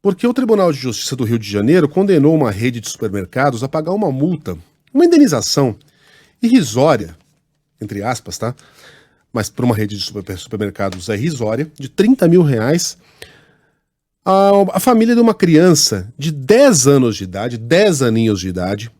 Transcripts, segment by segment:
Porque o Tribunal de Justiça do Rio de Janeiro condenou uma rede de supermercados a pagar uma multa, uma indenização irrisória, entre aspas, tá? Mas para uma rede de supermercados é irrisória, de R$30 mil, a família de uma criança de 10 anos de idade, 10 aninhos de idade,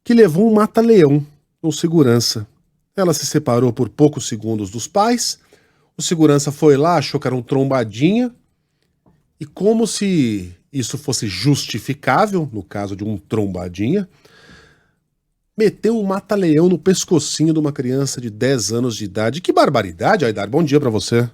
que levou um mata-leão com segurança. Ela se separou por poucos segundos dos pais, o segurança foi lá, achou que era um trombadinha, e como se isso fosse justificável, no caso de um trombadinha, meteu um mata-leão no pescocinho de uma criança de 10 anos de idade. Que barbaridade, Aidar. Bom dia pra você.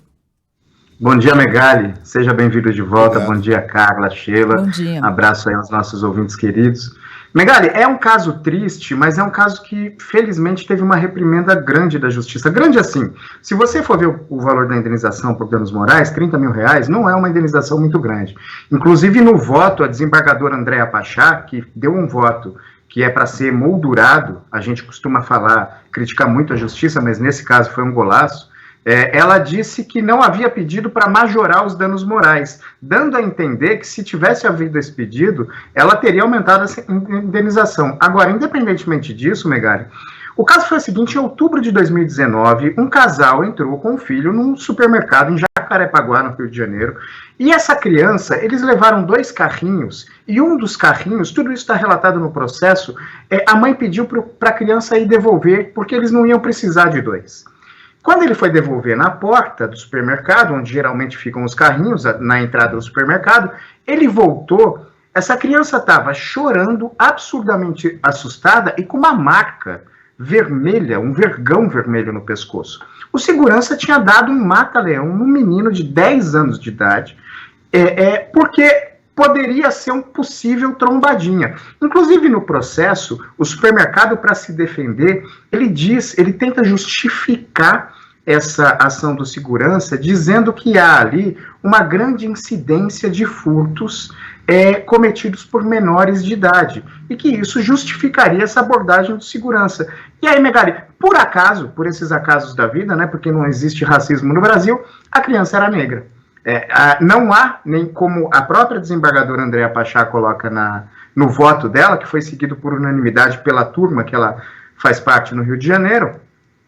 Bom dia, Megali. Seja bem-vindo de volta. Obrigado. Bom dia, Carla, Sheila. Bom dia. Abraço aí aos nossos ouvintes queridos. Megali, é um caso triste, mas é um caso que, felizmente, teve uma reprimenda grande da justiça. Grande assim, se você for ver o valor da indenização por danos morais, R$30 mil, não é uma indenização muito grande. Inclusive, no voto, a desembargadora Andréa Pachá, que deu um voto que é para ser moldurado, a gente costuma falar, criticar muito a justiça, mas nesse caso foi um golaço, ela disse que não havia pedido para majorar os danos morais, dando a entender que se tivesse havido esse pedido, ela teria aumentado essa indenização. Agora, independentemente disso, Megali, o caso foi o seguinte: em outubro de 2019, um casal entrou com um filho num supermercado em Jacarepaguá, no Rio de Janeiro, e essa criança, eles levaram 2 carrinhos, e um dos carrinhos, tudo isso está relatado no processo, a mãe pediu para a criança ir devolver, porque eles não iam precisar de 2. Quando ele foi devolver na porta do supermercado, onde geralmente ficam os carrinhos, na entrada do supermercado, ele voltou, essa criança estava chorando, absurdamente assustada e com uma marca vermelha, um vergão vermelho no pescoço. O segurança tinha dado um mata-leão num menino de 10 anos de idade, porque poderia ser um possível trombadinha. Inclusive, no processo, o supermercado, para se defender, ele tenta justificar essa ação do segurança, dizendo que há ali uma grande incidência de furtos cometidos por menores de idade, e que isso justificaria essa abordagem do segurança. E aí, Megali, por acaso, por esses acasos da vida, né, porque não existe racismo no Brasil, a criança era negra. Não há, nem como a própria desembargadora Andréa Pachá coloca no voto dela, que foi seguido por unanimidade pela turma que ela faz parte no Rio de Janeiro,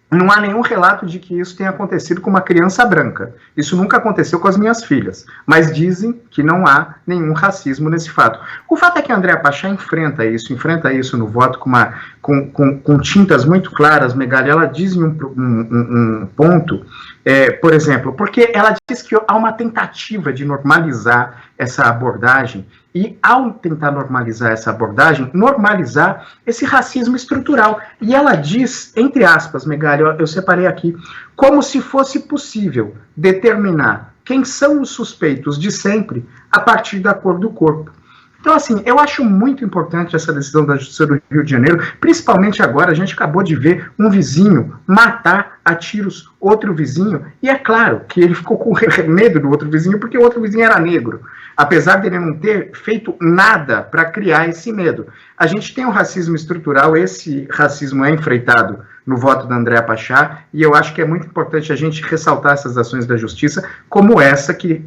não há nenhum relato de que isso tenha acontecido com uma criança branca. Isso nunca aconteceu com as minhas filhas, mas dizem que não há nenhum racismo nesse fato. O fato é que a Andréa Pachá enfrenta isso no voto com tintas muito claras, Megali. Ela diz em um ponto, por exemplo, porque ela diz que há uma tentativa de normalizar essa abordagem, e ao tentar normalizar essa abordagem, normalizar esse racismo estrutural. E ela diz, entre aspas, Megali, eu separei aqui, como se fosse possível determinar quem são os suspeitos de sempre a partir da cor do corpo. Então, assim, eu acho muito importante essa decisão da Justiça do Rio de Janeiro, principalmente agora. A gente acabou de ver um vizinho matar a tiros outro vizinho, e é claro que ele ficou com medo do outro vizinho, porque o outro vizinho era negro, apesar dele não ter feito nada para criar esse medo. A gente tem um racismo estrutural, esse racismo é enfrentado no voto da Andréa Pachá, e eu acho que é muito importante a gente ressaltar essas ações da justiça, como essa que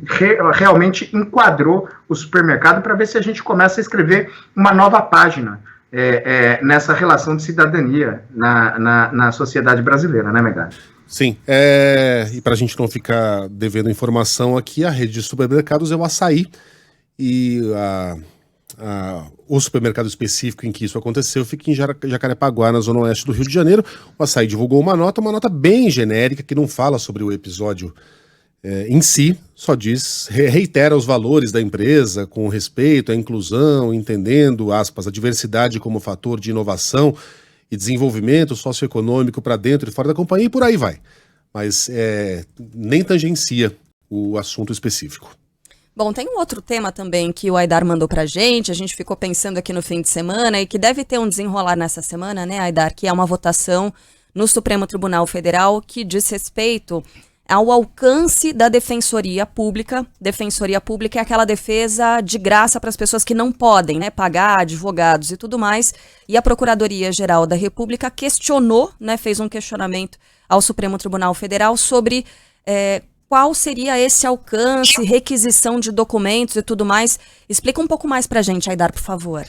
realmente enquadrou o supermercado, para ver se a gente começa a escrever uma nova página nessa relação de cidadania na sociedade brasileira, né, Megali? Sim, e para a gente não ficar devendo informação aqui, a rede de supermercados é o Açaí, e o supermercado específico em que isso aconteceu fica em Jacarepaguá, na zona oeste do Rio de Janeiro. O Açaí divulgou uma nota bem genérica, que não fala sobre o episódio em si, só reitera os valores da empresa com respeito à inclusão, entendendo, aspas, a diversidade como fator de inovação e desenvolvimento socioeconômico para dentro e fora da companhia, e por aí vai. Mas nem tangencia o assunto específico. Bom, tem um outro tema também que o Aidar mandou pra gente, a gente ficou pensando aqui no fim de semana, e que deve ter um desenrolar nessa semana, né, Aidar, que é uma votação no Supremo Tribunal Federal que diz respeito ao alcance da Defensoria Pública. Defensoria Pública é aquela defesa de graça para as pessoas que não podem, né, pagar advogados e tudo mais. E a Procuradoria-Geral da República questionou, né, fez um questionamento ao Supremo Tribunal Federal sobre qual seria esse alcance, requisição de documentos e tudo mais. Explica um pouco mais para a gente, Aidar, por favor.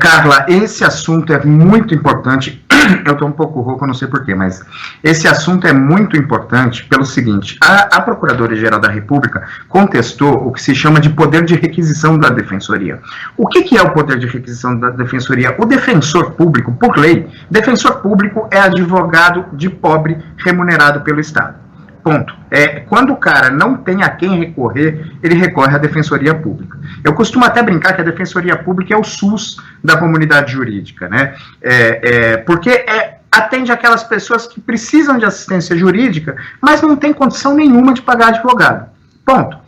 Carla, esse assunto é muito importante. Eu estou um pouco rouco, não sei porquê, mas esse assunto é muito importante pelo seguinte: a Procuradoria-Geral da República contestou o que se chama de poder de requisição da Defensoria. O que é o poder de requisição da Defensoria? O defensor público, por lei, defensor público é advogado de pobre remunerado pelo Estado. Ponto. Quando o cara não tem a quem recorrer, ele recorre à Defensoria Pública. Eu costumo até brincar que a Defensoria Pública é o SUS da comunidade jurídica, né? Porque atende aquelas pessoas que precisam de assistência jurídica, mas não tem condição nenhuma de pagar advogado. Ponto.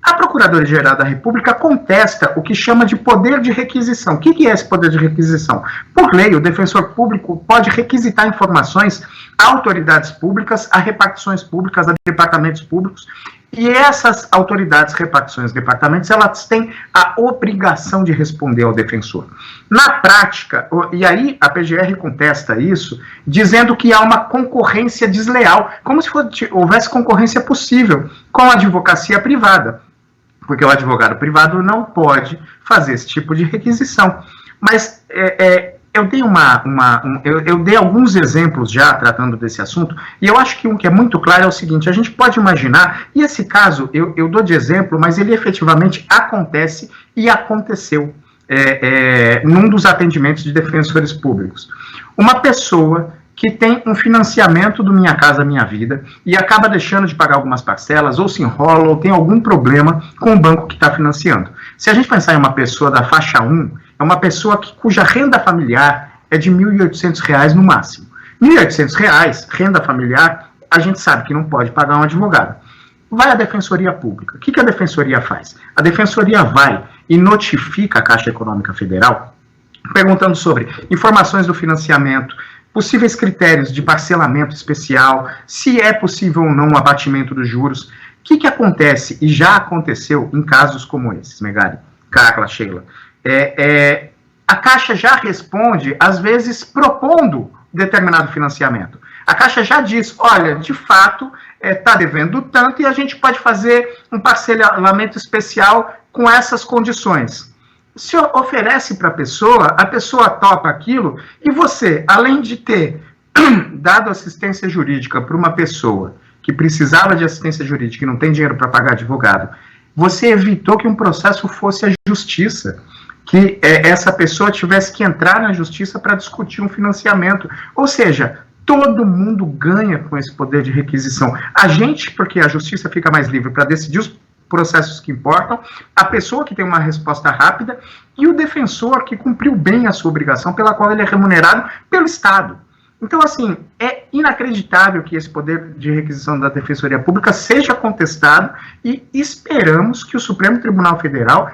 A Procuradoria-Geral da República contesta o que chama de poder de requisição. O que é esse poder de requisição? Por lei, o defensor público pode requisitar informações a autoridades públicas, a repartições públicas, a departamentos públicos, e essas autoridades, repartições, departamentos, elas têm a obrigação de responder ao defensor. Na prática, e aí a PGR contesta isso, dizendo que há uma concorrência desleal, como se houvesse concorrência possível com a advocacia privada, porque o advogado privado não pode fazer esse tipo de requisição. Mas eu dei alguns exemplos já tratando desse assunto, e eu acho que um que é muito claro é o seguinte: a gente pode imaginar, e esse caso eu dou de exemplo, mas ele efetivamente acontece e aconteceu num dos atendimentos de defensores públicos. Uma pessoa que tem um financiamento do Minha Casa Minha Vida e acaba deixando de pagar algumas parcelas, ou se enrola, ou tem algum problema com o banco que está financiando. Se a gente pensar em uma pessoa da faixa 1, é uma pessoa cuja renda familiar é de R$ 1.800 no máximo. R$ 1.800, renda familiar, a gente sabe que não pode pagar um advogado. Vai à Defensoria Pública. O que a Defensoria faz? A Defensoria vai e notifica a Caixa Econômica Federal, perguntando sobre informações do financiamento, possíveis critérios de parcelamento especial, se é possível ou não o abatimento dos juros. O que acontece, e já aconteceu em casos como esses, Megali, Carla, Sheila? A Caixa já responde, às vezes, propondo determinado financiamento. A Caixa já diz: olha, de fato, está devendo tanto e a gente pode fazer um parcelamento especial com essas condições. Se oferece para a pessoa topa aquilo, e você, além de ter dado assistência jurídica para uma pessoa que precisava de assistência jurídica e não tem dinheiro para pagar advogado, você evitou que um processo fosse à justiça, que essa pessoa tivesse que entrar na justiça para discutir um financiamento. Ou seja, todo mundo ganha com esse poder de requisição. A gente, porque a justiça fica mais livre para decidir os processos que importam, a pessoa que tem uma resposta rápida e o defensor que cumpriu bem a sua obrigação pela qual ele é remunerado pelo Estado. Então, assim, é inacreditável que esse poder de requisição da Defensoria Pública seja contestado e esperamos que o Supremo Tribunal Federal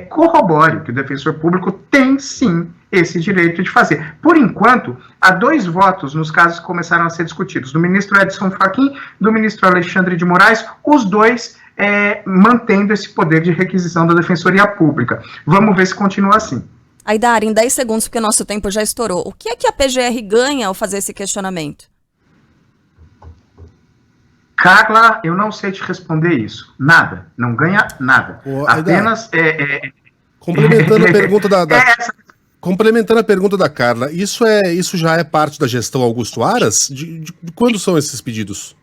corrobore que o defensor público tem, sim, esse direito de fazer. Por enquanto, há 2 votos nos casos que começaram a ser discutidos, do ministro Edson Fachin, do ministro Alexandre de Moraes, os dois mantendo esse poder de requisição da Defensoria Pública. Vamos ver se continua assim. Aidar, em 10 segundos, porque o nosso tempo já estourou, o que é que a PGR ganha ao fazer esse questionamento? Carla, eu não sei te responder isso. Nada. Não ganha nada. Apenas... Complementando a pergunta complementando a pergunta da Carla, isso já é parte da gestão Augusto Aras? De quando são esses pedidos?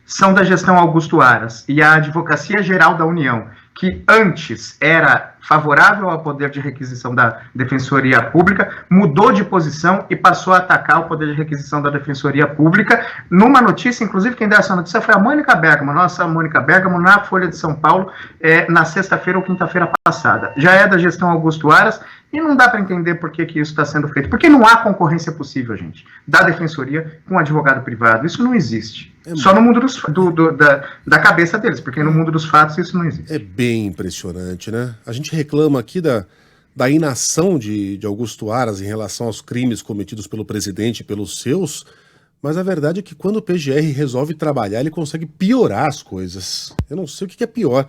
São da gestão Augusto Aras e a Advocacia Geral da União, que antes era favorável ao poder de requisição da Defensoria Pública, mudou de posição e passou a atacar o poder de requisição da Defensoria Pública. Numa notícia, inclusive, quem deu essa notícia foi a Mônica Bergamo, nossa Mônica Bergamo, na Folha de São Paulo, na sexta-feira ou quinta-feira passada. Já é da gestão Augusto Aras e não dá para entender por que isso está sendo feito. Porque não há concorrência possível, gente, da Defensoria com advogado privado. Isso não existe. Só no mundo da cabeça deles, porque no mundo dos fatos isso não existe. É bem impressionante, né? A gente reclama aqui da inação de Augusto Aras em relação aos crimes cometidos pelo presidente e pelos seus, mas a verdade é que quando o PGR resolve trabalhar, ele consegue piorar as coisas. Eu não sei o que é pior,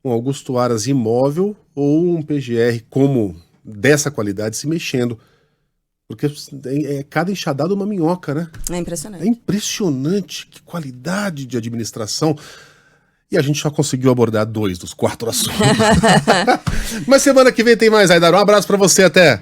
um Augusto Aras imóvel ou um PGR como dessa qualidade se mexendo. Porque cada enxadada uma minhoca, né? É impressionante. É impressionante, que qualidade de administração. E a gente só conseguiu abordar 2 dos 4 assuntos. Mas semana que vem tem mais, Aidar. Um abraço pra você, até!